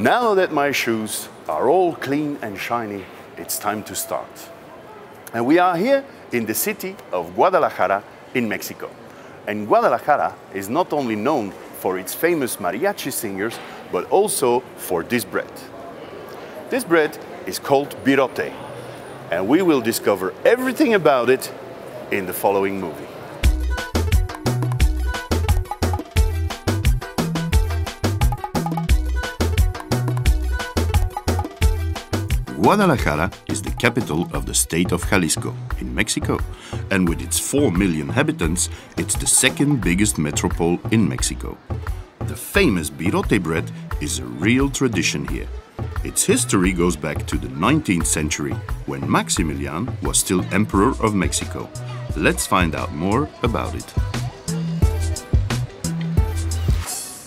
Now that my shoes are all clean and shiny, it's time to start. And we are here in the city of Guadalajara in Mexico. And Guadalajara is not only known for its famous mariachi singers, but also for this bread. This bread is called Birote, and we will discover everything about it in the following movie. Guadalajara is the capital of the state of Jalisco in Mexico, and with its 4 million inhabitants, it's the second biggest metropole in Mexico. The famous Birote bread is a real tradition here. Its history goes back to the 19th century, when Maximilian was still Emperor of Mexico. Let's find out more about it.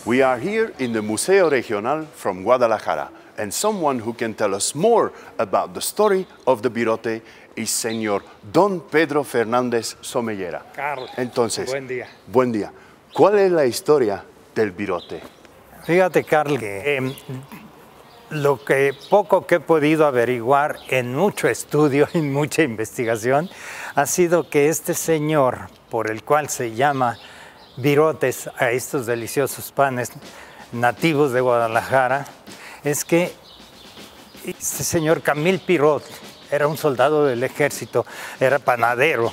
We are here in the Museo Regional from Guadalajara, and someone who can tell us more about the story of the Birote is Señor Don Pedro Fernández Somellera. Carlos, Entonces, buen día. Buen día. ¿Cuál es la historia del Birote? Fíjate, Carlos, que lo que poco que he podido averiguar en mucho estudio y mucha investigación ha sido que este señor, por el cual se llama Birotes a estos deliciosos panes nativos de Guadalajara, es que este señor Camille Birote era un soldado del ejército, era panadero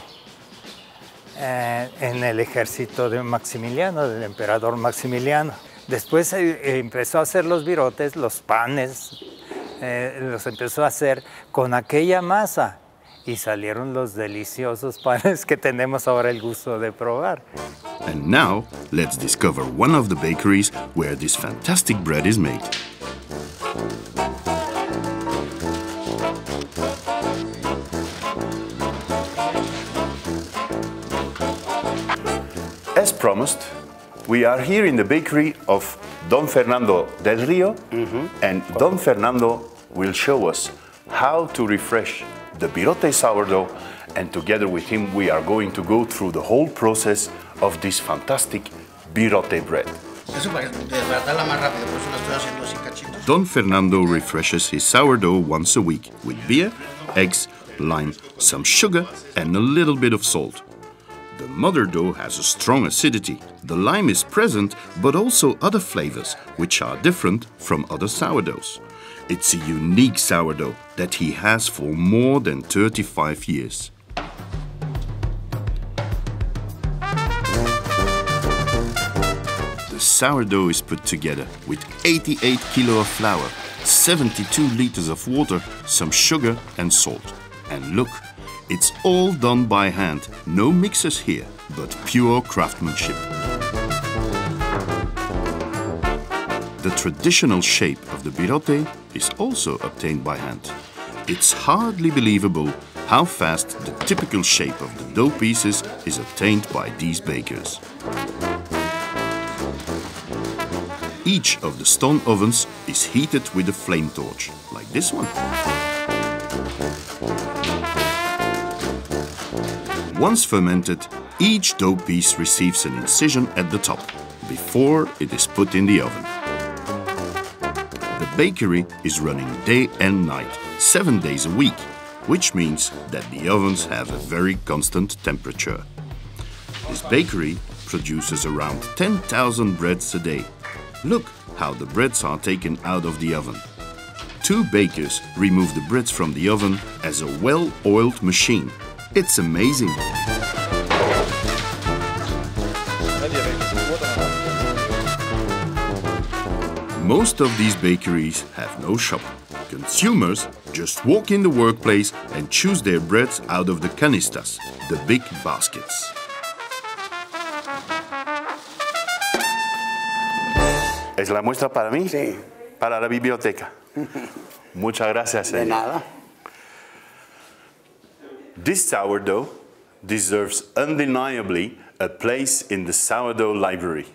en el ejército de Maximiliano, del emperador Maximiliano. Después empezó a hacer los birotes, los panes, los empezó a hacer con aquella masa y salieron los deliciosos panes que tenemos ahora el gusto de probar. And now, let's discover one of the bakeries where this fantastic bread is made. As promised, we are here in the bakery of Don Fernando del Rio, and Don Fernando will show us how to refresh the Birote sourdough, and together with him we are going to go through the whole process of this fantastic Birote bread. Don Fernando refreshes his sourdough once a week with beer, eggs, lime, some sugar and a little bit of salt. The mother dough has a strong acidity. The lime is present, but also other flavors, which are different from other sourdoughs. It's a unique sourdough that he has for more than 35 years. The sourdough is put together with 88 kilo of flour, 72 liters of water, some sugar and salt. And look, it's all done by hand, no mixers here, but pure craftsmanship. The traditional shape of the Birote is also obtained by hand. It's hardly believable how fast the typical shape of the dough pieces is obtained by these bakers. Each of the stone ovens is heated with a flame torch, like this one. Once fermented, each dough piece receives an incision at the top, before it is put in the oven. The bakery is running day and night, 7 days a week, which means that the ovens have a very constant temperature. This bakery produces around 10,000 breads a day. Look how the breads are taken out of the oven. 2 bakers remove the breads from the oven as a well-oiled machine. It's amazing. Most of these bakeries have no shop. Consumers just walk in the workplace and choose their breads out of the canistas, the big baskets. ¿Es la muestra para mí? Sí. Para la biblioteca. Muchas gracias. De nada. This sourdough deserves undeniably a place in the sourdough library.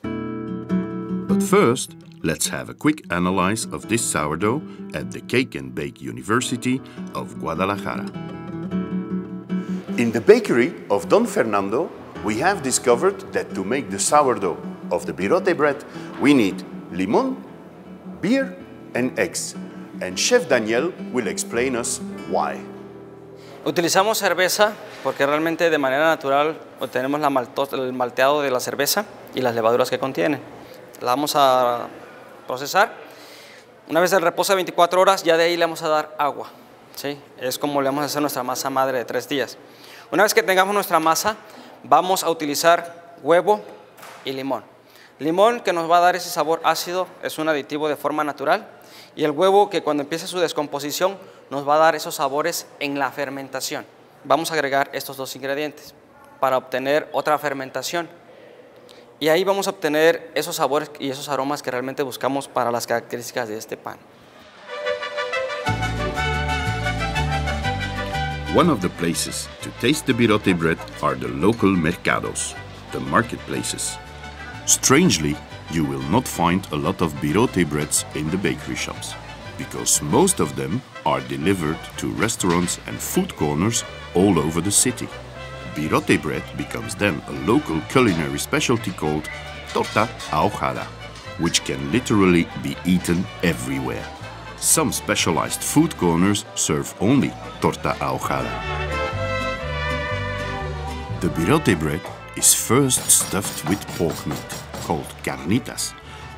But first, let's have a quick analyze of this sourdough at the Cake and Bake University of Guadalajara. In the bakery of Don Fernando, we have discovered that to make the sourdough of the Birote bread, we need limon, beer, and eggs. And Chef Daniel will explain us why. Utilizamos cerveza porque realmente de manera natural obtenemos el malteado de la cerveza y las levaduras que contiene. La vamos a procesar. Una vez el reposo de 24 horas, ya de ahí le vamos a dar agua. ¿Sí? Es como le vamos a hacer nuestra masa madre de 3 días. Una vez que tengamos nuestra masa, vamos a utilizar huevo y limón. Limón, que nos va a dar ese sabor ácido, es un aditivo de forma natural. Y el huevo, que cuando empiece su descomposición, nos va a dar esos sabores en la fermentación. Vamos a agregar estos dos ingredientes para obtener otra fermentación. Y ahí vamos a obtener esos sabores y esos aromas que realmente buscamos para las características de este pan. One of the places to taste the Birote bread are the local mercados, the marketplaces. Strangely, you will not find a lot of Birote breads in the bakery shops, because most of them are delivered to restaurants and food corners all over the city. Birote bread becomes then a local culinary specialty called torta ahogada, which can literally be eaten everywhere. Some specialized food corners serve only torta ahogada. The Birote bread is first stuffed with pork meat, called carnitas,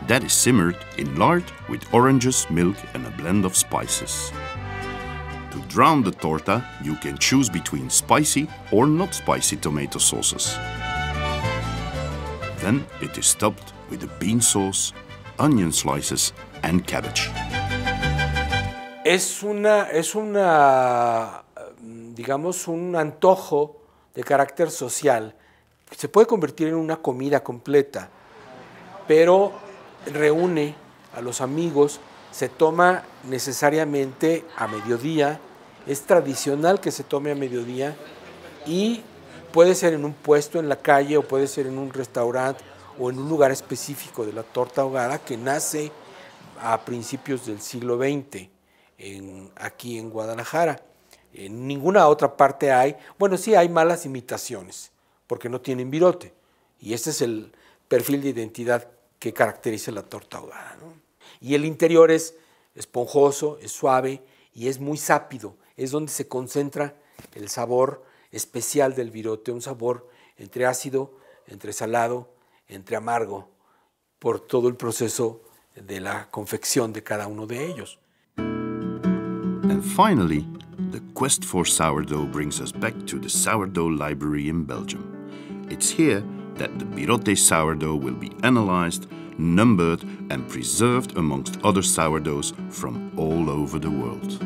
that is simmered in lard with oranges, milk and a blend of spices. To drown the torta, you can choose between spicy or not spicy tomato sauces. Then it is topped with a bean sauce, onion slices and cabbage. Digamos, un antojo de carácter social. Se puede convertir en una comida completa, pero reúne a los amigos, se toma necesariamente a mediodía, es tradicional que se tome a mediodía y puede ser en un puesto en la calle o puede ser en un restaurante o en un lugar específico de la torta ahogada que nace a principios del siglo XX aquí en Guadalajara. En ninguna otra parte hay, bueno, sí hay malas imitaciones porque no tienen virote y este es el perfil de identidad que caracteriza la torta ahogada, ¿no? Y el interior es esponjoso, es suave y es muy sápido. Es donde se concentra el sabor especial del virote, un sabor entre ácido, entre salado, entre amargo, por todo el proceso de la confección de cada uno de ellos. And finally, the quest for sourdough brings us back to the sourdough library in Belgium. It's here that the Birote sourdough will be analyzed, numbered and preserved amongst other sourdoughs from all over the world.